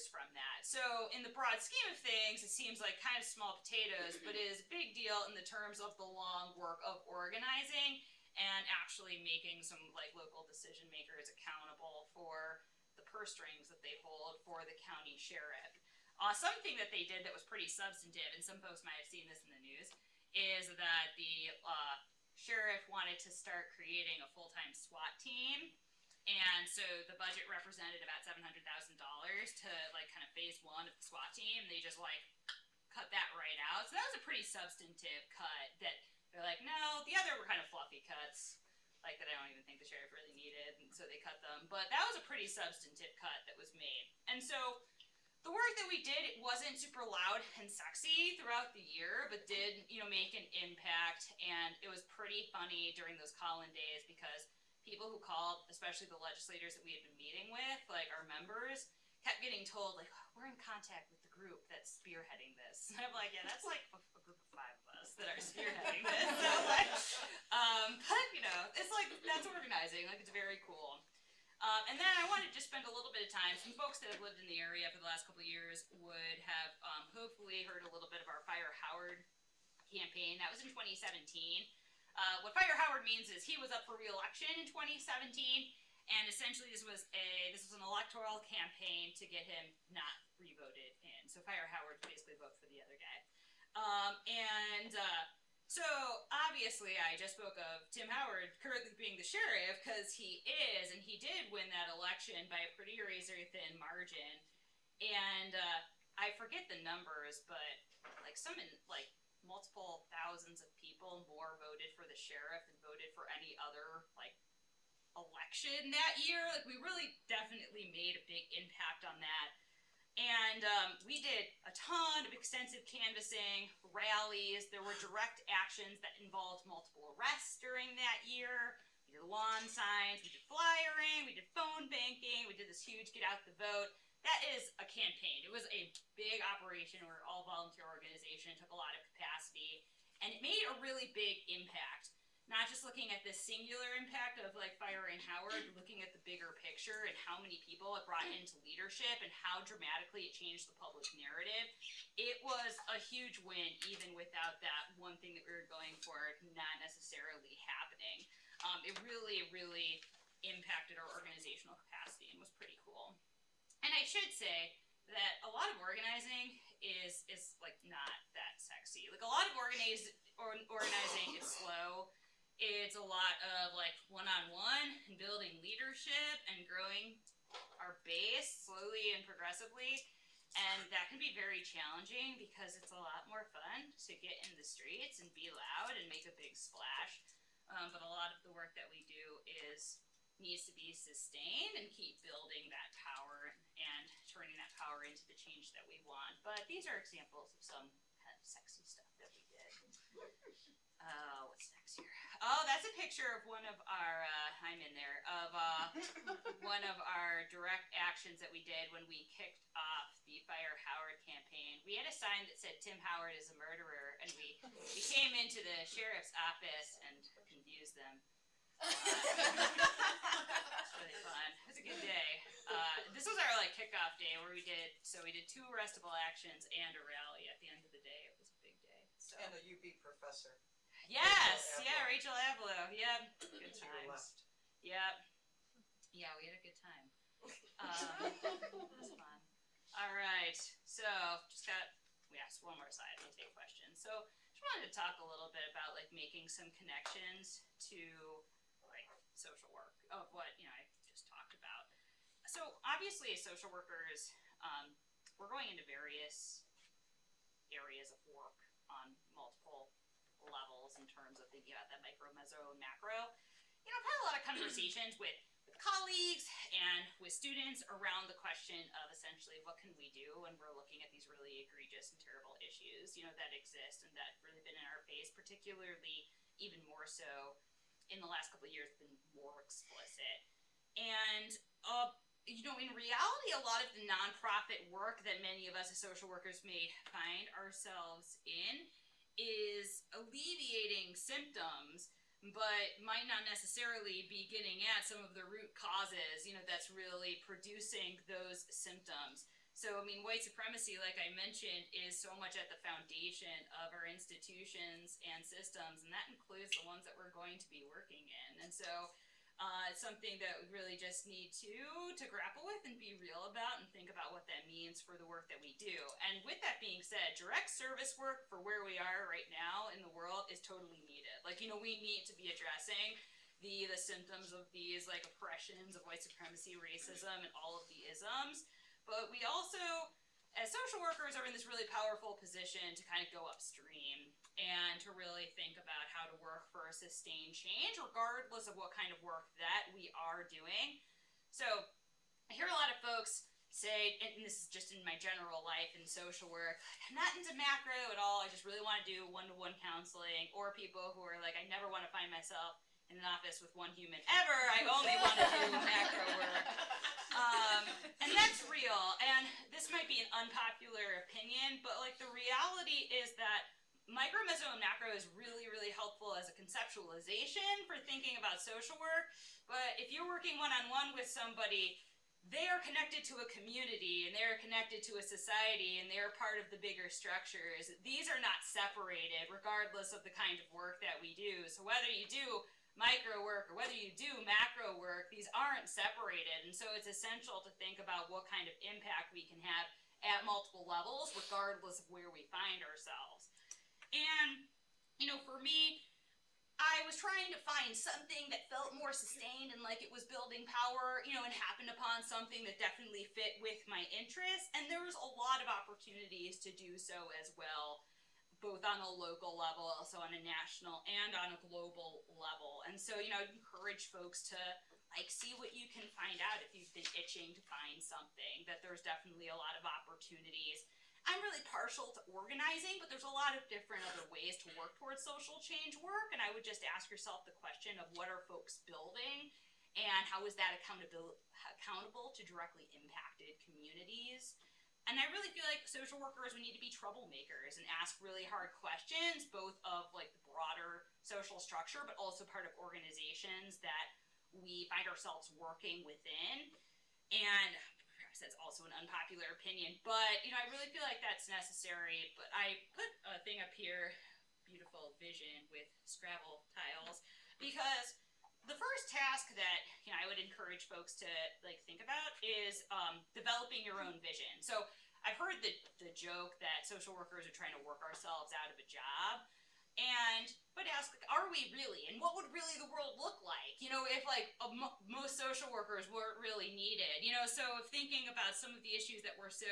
from that. So in the broad scheme of things, it seems like kind of small potatoes, but it is a big deal in the terms of the long work of organizing and actually making some local decision makers accountable for the purse strings that they hold for the county sheriff. Something that they did that was pretty substantive, and some folks might have seen this in the news, is that the sheriff wanted to start creating a full-time SWAT team. And so the budget represented about $700,000 to kind of phase one of the SWAT team. They just cut that right out. So that was a pretty substantive cut that they're like, no, the other were kind of fluffy cuts, that I don't even think the sheriff really needed, and so they cut them. But that was a pretty substantive cut that was made. And so the work that we did, it wasn't super loud and sexy throughout the year, but did, make an impact. And it was pretty funny during those call-in days because people who called, especially the legislators that we had been meeting with, our members, kept getting told, we're in contact with the group that's spearheading this. And I'm like, yeah, that's a group of 5 of us that are spearheading this. So, but, it's that's organizing. It's very cool. And then I wanted to just spend a little bit of time. Some folks that have lived in the area for the last couple of years would have hopefully heard a little bit of our Fire Howard campaign. That was in 2017. What Fire Howard means is he was up for re-election in 2017, and essentially this was an electoral campaign to get him not re-voted in. So Fire Howard basically vote for the other guy. So obviously, I just spoke of Tim Howard currently being the sheriff because he is, and he did win that election by a pretty razor-thin margin. And I forget the numbers, but like multiple thousands of people more voted for the sheriff than voted for any other like election that year. Like we really definitely made a big impact on that. And we did a ton of extensive canvassing, rallies. There were direct actions that involved multiple arrests during that year. We did lawn signs, we did flyering, we did phone banking, we did this huge get out the vote. That is a campaign. It was a big operation. We're all volunteer organization, took a lot of capacity, and it made a really big impact. Not just looking at this singular impact of like firing Howard, looking at the bigger picture and how many people it brought into leadership and how dramatically it changed the public narrative. It was a huge win even without that one thing that we were going for not necessarily happening. It really, really impacted our organizational capacity and was pretty cool. And I should say that a lot of organizing is like not that sexy. Like a lot of organizing is slow. It's a lot of like one-on-one and building leadership and growing our base slowly and progressively. And that can be very challenging because it's a lot more fun to get in the streets and be loud and make a big splash. But a lot of the work that we do needs to be sustained and keep building that power and turning that power into the change that we want. But these are examples of some kind of sexy stuff that we did. What's next here? Oh, that's a picture of one of our, I'm in there, of one of our direct actions that we did when we kicked off the Fire Howard campaign. We had a sign that said Tim Howard is a murderer, and we came into the sheriff's office and confused them. It's really fun. It was a good day. This was our like kickoff day where we did 2 arrestable actions and a rally at the end of the day. It was a big day. So. And a UB professor. Yes, Rachel Avalo. Yep, good To your times. left. Yep. Yeah, we had a good time. It was fun. All right, so we asked one more slide. We'll take questions. So, just wanted to talk a little bit about like making some connections to like social work of what I just talked about. So, obviously, as social workers, we're going into various areas of work on multiple levels in terms of thinking about that micro, meso, and macro. I've had a lot of conversations with colleagues and with students around the question of essentially what can we do when we're looking at these really egregious and terrible issues, that exist and that really been in our face, particularly even more so in the last couple of years, been more explicit. And, in reality, a lot of the nonprofit work that many of us as social workers may find ourselves in is alleviating symptoms, but might not necessarily be getting at some of the root causes, that's really producing those symptoms. So, white supremacy, like I mentioned, is so much at the foundation of our institutions and systems, and that includes the ones that we're going to be working in. And so, it's something that we really just need to grapple with and be real about and think about what that means for the work that we do. And with that being said, direct service work for where we are right now in the world is totally needed. Like, we need to be addressing the symptoms of these like oppressions of white supremacy, racism, and all of the isms. But we also, as social workers, are in this really powerful position to kind of go upstream and to really think about how to work for a sustained change, regardless of what kind of work that we are doing. So I hear a lot of folks say, and this is just in my general life in social work, I'm not into macro at all, I just really want to do one-to-one counseling, or people who are like, I never want to find myself in an office with one human ever, I only want to do macro work. And that's real, and this might be an unpopular opinion, but like the reality is that micro, meso, and macro is really, really helpful as a conceptualization for thinking about social work, but if you're working one-on-one with somebody, they are connected to a community, and they're connected to a society, and they're part of the bigger structures. These are not separated, regardless of the kind of work that we do. So whether you do micro work or whether you do macro work, these aren't separated, and so it's essential to think about what kind of impact we can have at multiple levels, regardless of where we find ourselves. And, for trying to find something that felt more sustained and like it was building power, you know, and happened upon something that definitely fit with my interests. And there was a lot of opportunities to do so as well, both on a local level, also on a national and on a global level. And so, you know, I'd encourage folks to like see what you can find out if you've been itching to find something, that there's definitely a lot of opportunities. I'm really partial to organizing, but there's a lot of different other ways to work towards social change work, and I would just ask yourself the question of what are folks building, and how is that accountable to directly impacted communities. And I really feel like social workers, we need to be troublemakers and ask really hard questions, both of like the broader social structure, but also part of organizations that we find ourselves working within. And that's also an unpopular opinion, but you know, I really feel like that's necessary. But I put a thing up here, beautiful vision with Scrabble tiles, because the first task that, you know, I would encourage folks to like think about is developing your own vision. So I've heard the joke that social workers are trying to work ourselves out of a job. But ask, are we really? And what would really the world look like? You know, if like most social workers weren't really needed. You know, so if thinking about some of the issues that we're so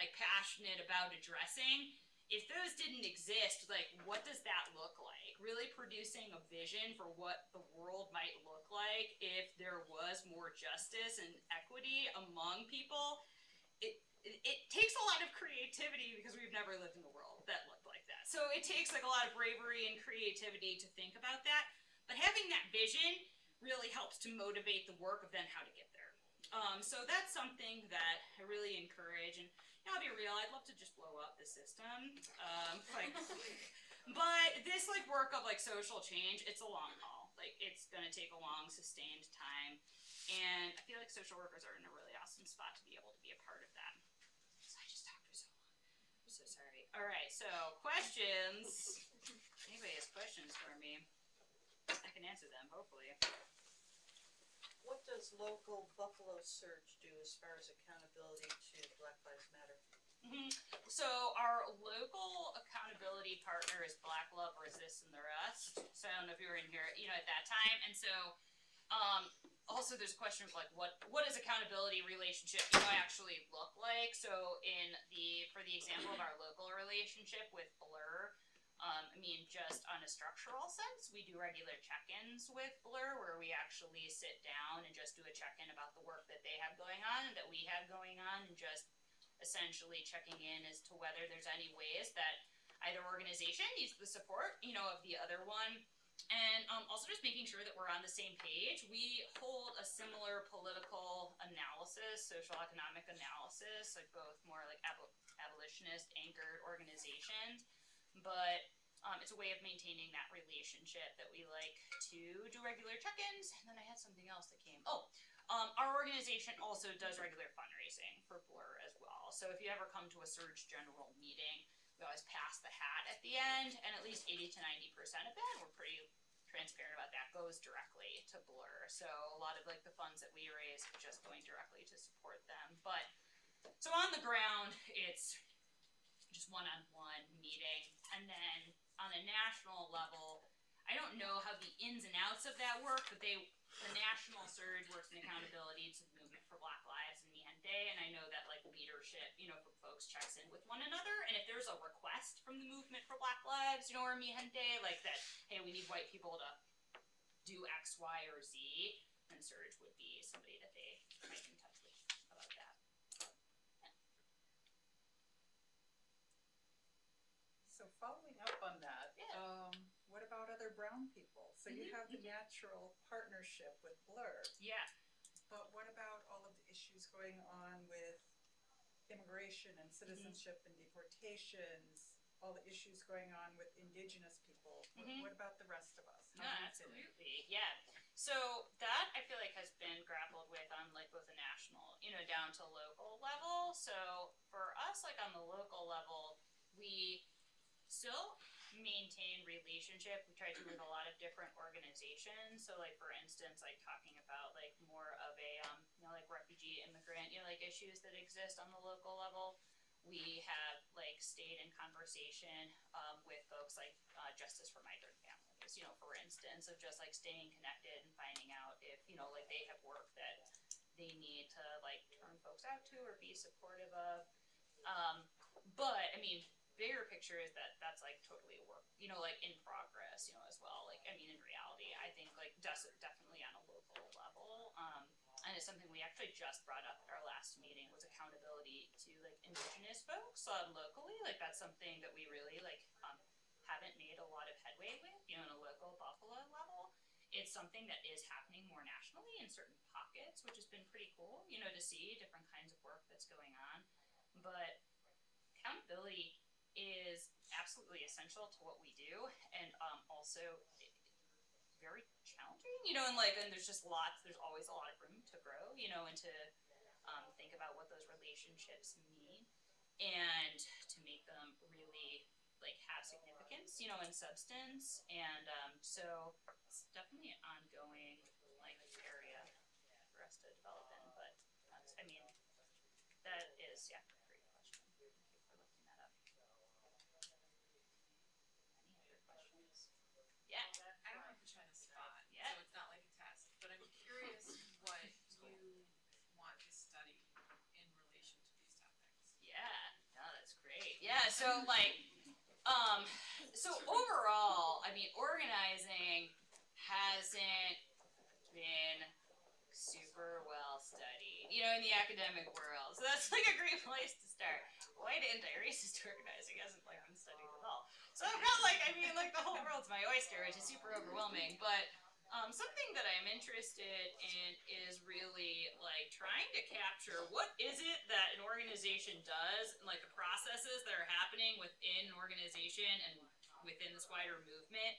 like passionate about addressing, if those didn't exist, like what does that look like? Really producing a vision for what the world might look like if there was more justice and equity among people. It takes a lot of creativity because we've never lived in a world that looked like that. So it takes like a lot of bravery and creativity to think about that. But having that vision really helps to motivate the work of then how to get there. So that's something that I really encourage. And you know, I'll be real, I'd love to just blow up the system. But this like work of like social change, it's a long haul. Like it's gonna take a long, sustained time. And I feel like social workers are in a really awesome spot to be able to be a part of that. So I just talked for so long. I'm so sorry. All right, so questions. Anybody has questions for me? I can answer them, hopefully. What does local Buffalo Surge do as far as accountability to Black Lives Matter? So our local accountability partner is Black Love Resist and the Rest. So I don't know if you were in here, you know, at that time. And so also there's a question of like what does accountability relationship, you know, actually look like? So for the example of our local relationship with Blur, I mean, just on a structural sense, we do regular check-ins with Blur where we actually sit down and just do a check-in about the work that they have going on and that we have going on, and just essentially checking in as to whether there's any ways that either organization needs the support, you know, of the other one. And also just making sure that we're on the same page. We hold a similar political analysis, social economic analysis, like both more like abolitionist anchored organizations, but it's a way of maintaining that relationship that we like to do regular check-ins. And then I had something else that came. Our organization also does regular fundraising for Blur as well. So if you ever come to a Surge General meeting, we always pass the hat at the end, and at least 80 to 90% of it, we're pretty transparent about that, goes directly to Blur. So a lot of like the funds that we raise are just going directly to support them. But so on the ground, it's just one-on-one meeting. And then on a national level, I don't know how the ins and outs of that work, but the national surge works in accountability to the Movement for Black Lives and Miente, and I know that like leadership, you know, from folks checks in with one another, and if there's a request from the Movement for Black Lives, you know, or Miente, like that, hey, we need white people to do X, Y, or Z, then Surge would be somebody that they might get in touch with about that. Yeah. So following up on that, Yeah. What about other brown people? So you have the natural partnership with Blur. Yeah. But what about all of the issues going on with immigration and citizenship and deportations, all the issues going on with indigenous people? What about the rest of us? No, absolutely. Yeah. So that I feel like has been grappled with on like both a national, you know, down to local level. So for us, like on the local level, we still maintain relationship. We try to with a lot of different organizations. So like for instance, like talking about like more of a you know, like refugee immigrant, you know, like issues that exist on the local level. we have like stayed in conversation with folks like Justice for Migrant Families, you know, for instance, of just like staying connected and finding out if, you know, like they have work that they need to like turn folks out to or be supportive of. But I mean, bigger picture is that that's like totally a work, you know, like in progress, you know, as well. Like, I mean, in reality, I think like definitely on a local level. And it's something we actually just brought up at our last meeting was accountability to like Indigenous folks locally. Like that's something that we really like haven't made a lot of headway with, you know, on a local Buffalo level. It's something that is happening more nationally in certain pockets, which has been pretty cool, you know, to see different kinds of work that's going on. But accountability is absolutely essential to what we do, and also very challenging, you know, and there's just there's always a lot of room to grow, you know, and to think about what those relationships mean and to make them really like have significance, you know, and substance. And so it's definitely an ongoing like area for us to develop in. But that's, I mean, that is, yeah, great question. Thank you for lifting that up. Any other questions? Yeah. I don't want to put you on the spot, Yeah. so it's not like a test, but I'm curious what you want to study in relation to these topics. Yeah, no, that's great. Yeah, so like, so overall, I mean, organizing hasn't been super well studied, you know, in the academic world. So that's like a great place to start. White anti-racist organizing hasn't like been studied at all. So I've got like, I mean, like the whole world's my oyster, which is super overwhelming. But something that I'm interested in is really like trying to capture what is it that an organization does and like the processes that are happening within an organization and within this wider movement.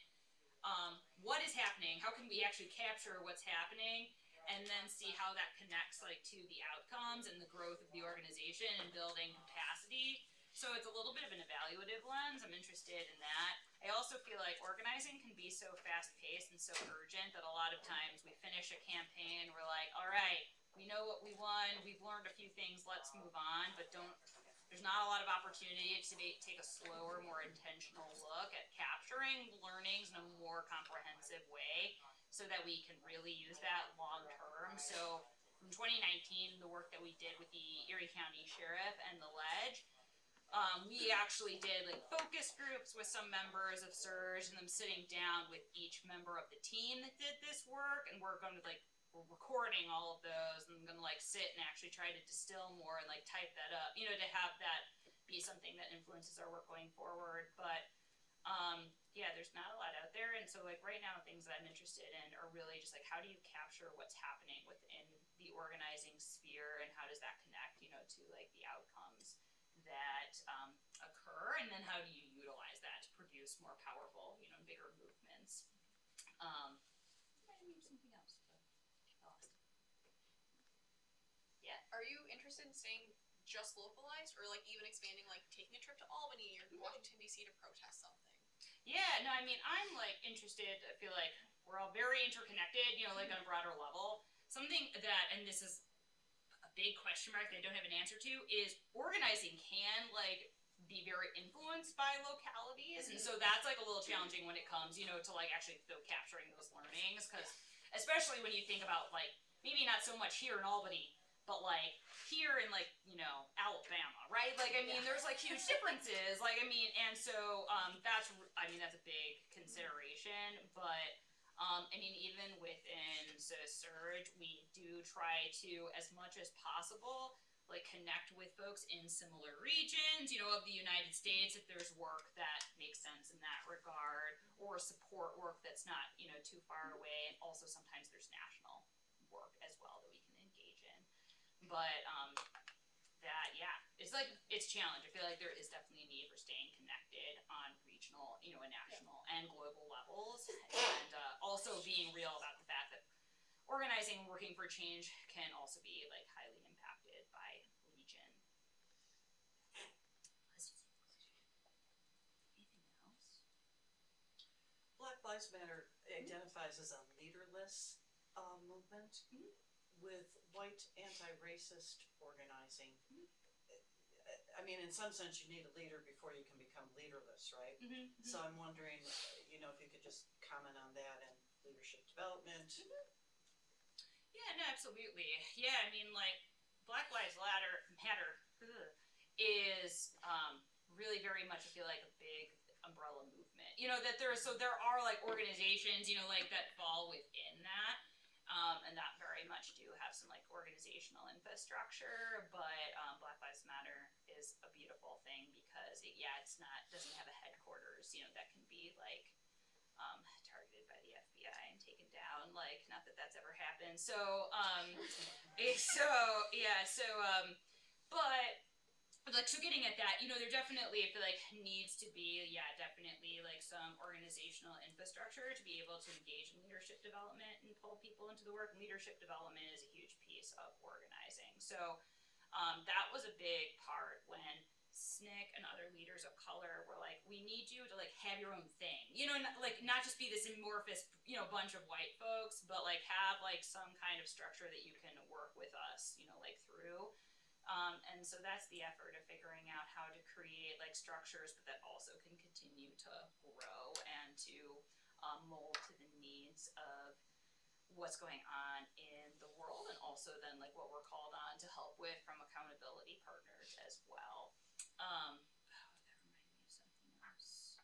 What is happening? How can we actually capture what's happening? And then see how that connects like to the outcomes and the growth of the organization and building capacity. So it's a little bit of an evaluative lens. I'm interested in that. I also feel like organizing can be so fast-paced and so urgent that a lot of times we finish a campaign, we're like, all right, we know what we won, we've learned a few things, let's move on, but there's not a lot of opportunity to take a slower, more intentional look at capturing learnings in a more comprehensive way so that we can really use that long term. So from 2019, the work that we did with the Erie County Sheriff and the Ledge, we actually did like focus groups with some members of SURJ and them sitting down with each member of the team that did this work, and we're recording all of those, and I'm gonna like sit and actually try to distill more and like type that up, you know, to have that be something that influences our work going forward. But yeah, there's not a lot out there, and so like right now things that I'm interested in are really just like how do you capture what's happening within the organizing sphere, and how does that connect, you know, to like the outcomes that occur, and then how do you utilize that to produce more powerful, you know, bigger movements. Maybe something else, but I lost. Yeah. Are you interested in staying just localized, or like even expanding, like taking a trip to Albany or Washington DC to protest something? Yeah, no, I mean, I'm like interested. I feel like we're all very interconnected, you know, like on a broader level. Something that, and this is a big question mark that I don't have an answer to, is organizing can like be very influenced by localities, and so that's like a little challenging when it comes, you know, to like actually capturing those learnings, because especially when you think about like maybe not so much here in Albany, but like here in like, you know, Alabama, right? Like, I mean, there's like huge differences. Like, I mean, and so that's a big consideration. But I mean, even within SURJ, we do try to, as much as possible, like connect with folks in similar regions, you know, of the United States, if there's work that makes sense in that regard, or support work that's not, you know, too far away. And also sometimes there's national work as well that we can engage in. But that, yeah, it's like, it's a challenge. I feel like there is definitely a need for staying connected on regional, you know, and national and global levels, and also being real about the fact that organizing and working for change can also be like highly impacted by region. Anything else? Black Lives Matter identifies as a leaderless movement with white anti-racist organizing. I mean, in some sense, you need a leader before you can become leaderless, right? So I'm wondering, you know, if you could just comment on that and leadership development. Yeah, no, absolutely. Yeah, I mean, like, Black Lives Matter is really very much, I feel like, a big umbrella movement. You know, that there are like organizations, you know, like that fall within that. And that very much do have some like organizational infrastructure, but Black Lives Matter is a beautiful thing because doesn't have a headquarters, you know, that can be like targeted by the FBI and taken down. Like, not that that's ever happened. But so getting at that, you know, there definitely, I feel like, needs to be, definitely like some organizational infrastructure to be able to engage in leadership development and pull people into the work. Leadership development is a huge piece of organizing. So that was a big part when SNCC and other leaders of color were like, we need you to like have your own thing, you know, like not just be this amorphous, you know, bunch of white folks, but like have like some kind of structure that you can work with us, you know, like through. And so that's the effort of figuring out how to create like structures, but that also can continue to grow and to mold to the needs of what's going on in the world, and also then like what we're called on to help with from accountability partners as well. That reminded me of something else.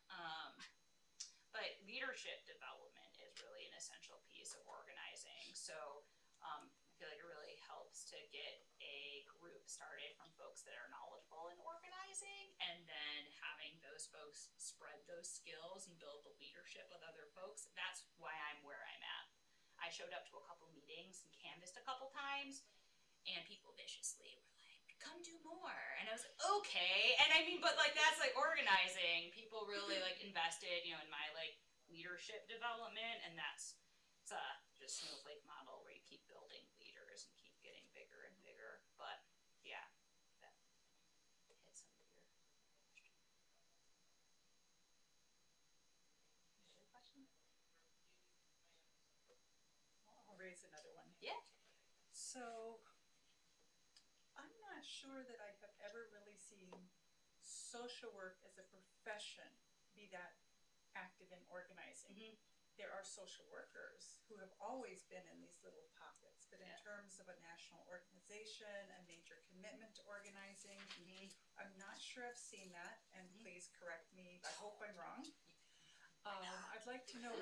But leadership development is really an essential piece of organizing. So I feel like it really helps to get a group started from folks that are knowledgeable in organizing, and then having those folks spread those skills and build the leadership with other folks. That's why I'm where I'm at. I showed up to a couple meetings and canvassed a couple times, and people viciously were like, come do more. And I was like, okay. And I mean, but like that's like organizing. People really like invested, you know, in my like leadership development, and that's the snowflake model where you keep building leaders and keep getting bigger and bigger. But yeah, that hits some of your question. Another question? I'll raise another one. Yeah. So, I'm not sure that I have ever really seen social work as a profession be that active in organizing. There are social workers who have always been in these little pockets, but in terms of a national organization, a major commitment to organizing, I'm not sure I've seen that, and please correct me, I hope I'm wrong. I'd like to know.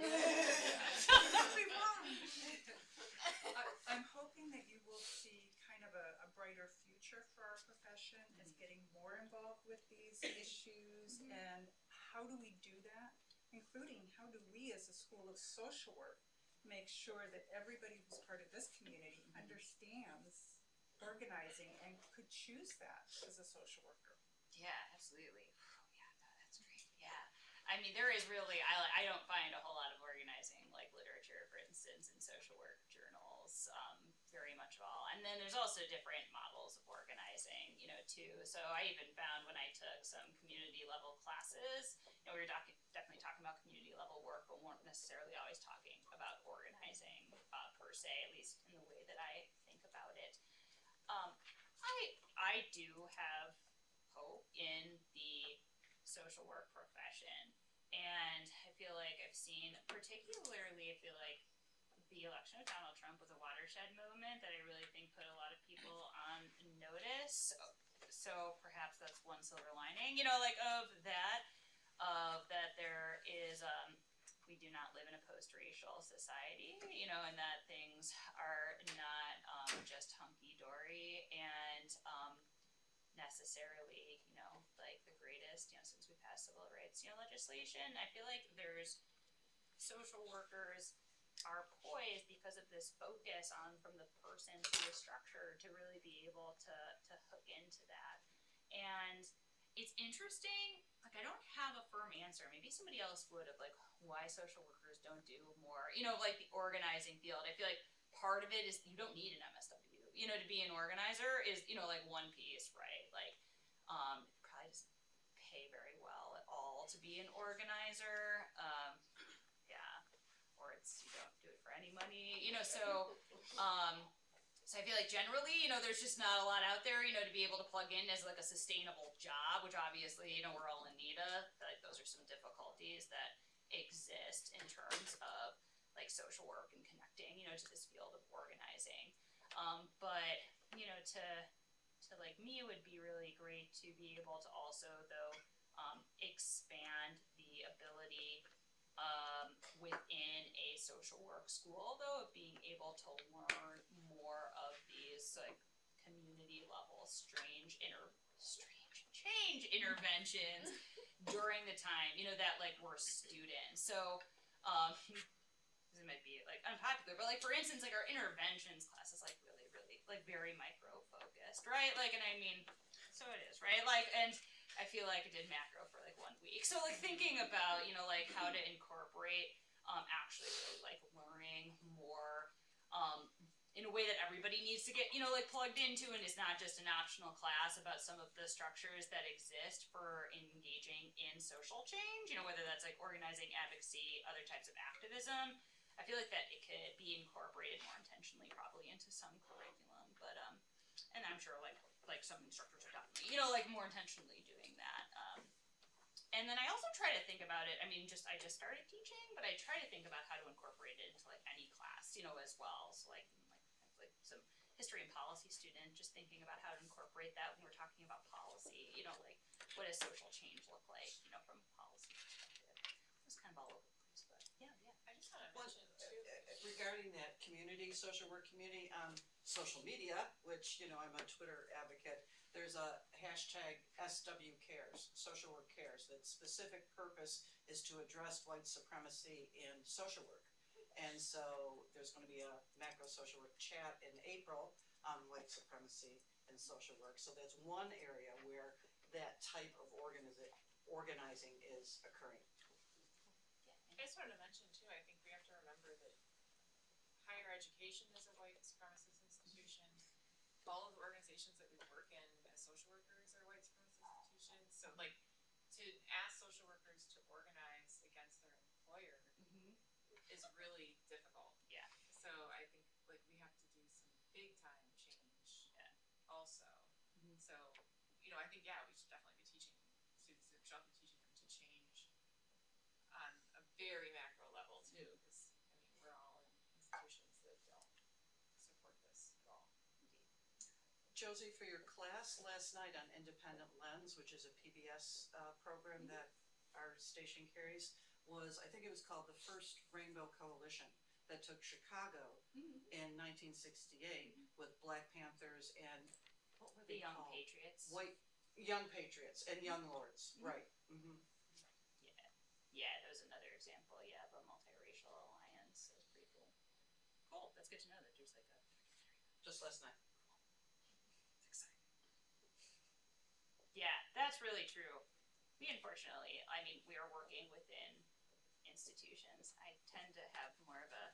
I'm hoping that you will see kind of a brighter future for our profession as getting more involved with these issues, and how do we do that? Including how do we as a School of Social Work make sure that everybody who's part of this community understands organizing and could choose that as a social worker? Yeah, absolutely. Yeah, no, that's great. Yeah. I mean, there is really, I don't find a whole lot of organizing like literature, for instance, in social work journals, very much at all. And then there's also different models of organizing, you know, too. So I even found when I took some community level classes, you know, we were definitely talking about community level work, but weren't necessarily always talking about organizing per se, at least in the way that I think about it. I do have hope in the social work profession, and I feel like I've seen, particularly, I feel like the election of Donald Trump was a watershed moment that I really think put a lot of people on notice. So perhaps that's one silver lining, you know, like of that there is, we do not live in a post-racial society, you know, and that things are not just hunky-dory and necessarily, you know, like the greatest, you know, since we passed civil rights, you know, legislation. I feel like there's social workers are poised because of this focus on from the person to the structure to really be able to hook into that. And it's interesting, like I don't have a firm answer. Maybe somebody else would, of like why social workers don't do more, you know, like the organizing field. I feel like part of it is you don't need an MSW, you know, to be an organizer is, you know, like one piece, right? Like probably doesn't pay very well at all to be an organizer. Or it's, you don't do it for any money, you know, so So I feel like generally, you know, there's just not a lot out there, you know, to be able to plug in as like a sustainable job, which obviously, you know, we're all in need of. I feel like those are some difficulties that exist in terms of like social work and connecting, you know, to this field of organizing. But, you know, to like me, it would be really great to be able to also, though, expand the ability within a social work school, though, of being able to learn more of these like community level change interventions during the time, you know, that like we're students. So it might be like unpopular, but like for instance, like our interventions class is like really like very micro focused, right? Like, and I mean, so it is, right? Like, and I feel like I did macro for like 1 week. So like thinking about, you know, like how to incorporate actually really like learning more in a way that everybody needs to get, you know, like plugged into, and is not just an optional class about some of the structures that exist for engaging in social change, you know, whether that's like organizing, advocacy, other types of activism. I feel like that it could be incorporated more intentionally probably into some curriculum, but and I'm sure like some instructors are definitely, you know, like more intentionally doing that. And then I also try to think about it, I mean, I just started teaching, but I try to think about how to incorporate it into like any class, you know, as well. So like some history and policy student, just thinking about how to incorporate that when we're talking about policy, you know, like what does social change look like, you know, from a policy perspective. It's kind of all over the place, but yeah. I just want to mention too. Regarding that community, social work community on social media, which, you know, I'm a Twitter advocate, there's a hashtag SWCares, Social Work Cares, that specific purpose is to address white supremacy in social work. And so there's going to be a macro social work chat in April on white supremacy and social work. So that's one area where that type of organizing is occurring. I just wanted to mention too, I think we have to remember that higher education is a white supremacist institution. All of the organizations that we work in as social workers are white supremacist institutions. So like to ask social workers to organize against their employer is really difficult. Yeah. So I think like we have to do some big time change also. So, you know, I think we should definitely be teaching students, we should also be teaching them to change on a very macro level too, because I mean we're all in institutions that don't support this at all. Josie, for your class last night on Independent Lens, which is a PBS program that our station carries, I think it was called the First Rainbow Coalition, that took Chicago in 1968 with Black Panthers and what were they Young called? Patriots. Young Patriots and Young Lords, right. Yeah, that was another example, of a multiracial alliance. That was pretty cool. Cool, that's good to know that there's like a... Just last night. It's exciting. Yeah, that's really true. We unfortunately, I mean, we are working within institutions. I tend to have more of a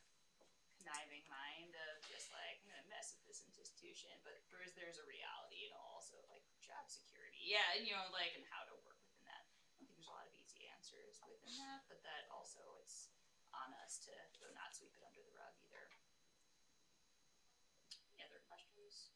conniving mind of just like, I'm gonna mess with this institution, but there's a reality, you know, also like job security. Yeah, and you know, like, and how to work within that. I don't think there's a lot of easy answers within that, but that also it's on us to not sweep it under the rug either. Any other questions?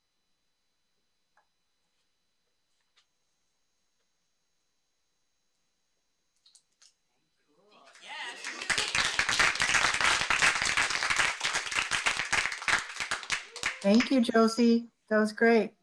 Thank you, Josie. That was great.